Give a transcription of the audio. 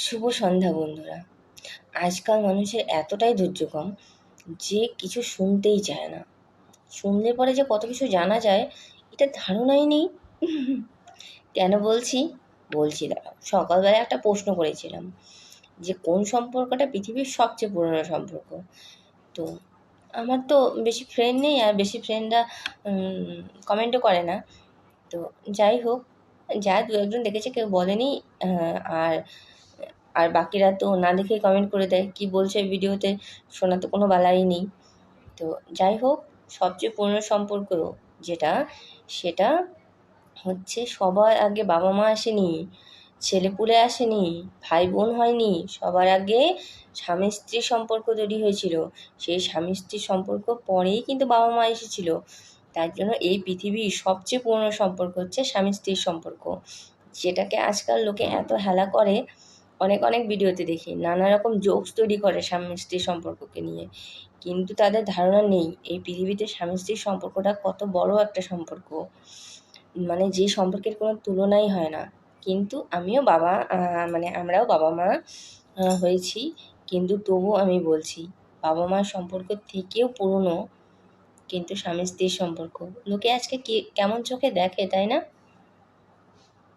শুভ সন্ধ্যা বন্ধুরা। আজকাল মানুষের এতটাই ধৈর্য কম যে কিছু শুনতেই চায় না। শুনলে পরে যে কত কিছু জানা যায় এটা ধারণাই নেই। কেন বলছি দাঁড়াও। সকালবেলা একটা প্রশ্ন করেছিলাম যে কোন সম্পর্কটা পৃথিবীর সবচেয়ে পুরনো সম্পর্ক। তো আমার তো বেশি ফ্রেন্ড নেই, আর বেশি ফ্রেন্ডরা কমেন্টও করে না। তো যাই হোক, যা দু একজন দেখেছে, কেউ বলেনি। আর আর বাকিরা তো না দেখেই কমেন্ট করে দেয়, কী বলছে ভিডিওতে শোনা তো কোনো বালাই নেই। তো যাই হোক, সবচেয়ে পুরনো সম্পর্ক যেটা, সেটা হচ্ছে সবার আগে বাবা মা আসেনি, ছেলেপুলে আসেনি, ভাই বোন হয়নি, সবার আগে স্বামী স্ত্রীর সম্পর্ক তৈরি হয়েছিল। সেই স্বামী স্ত্রীর সম্পর্ক পরেই কিন্তু বাবা মা এসেছিল। তার জন্য এই পৃথিবীর সবচেয়ে পুরনো সম্পর্ক হচ্ছে স্বামী স্ত্রীর সম্পর্ক, যেটাকে আজকাল লোকে এত হেলা করে। অনেক অনেক ভিডিওতে দেখি নানা রকম জোকস তৈরি করে স্বামী স্ত্রীর সম্পর্ককে নিয়ে, কিন্তু তাদের ধারণা নেই এই পৃথিবীতে স্বামী স্ত্রীর সম্পর্কটা কত বড় একটা সম্পর্ক, মানে যে সম্পর্কের কোনো তুলনাই হয় না। কিন্তু আমিও আমরাও বাবা মা হয়েছি, কিন্তু তবুও আমি বলছি বাবা মার সম্পর্ক থেকেও পুরনো কিন্তু স্বামী স্ত্রীর সম্পর্ক। লোকে আজকে কেমন চোখে দেখে, তাই না?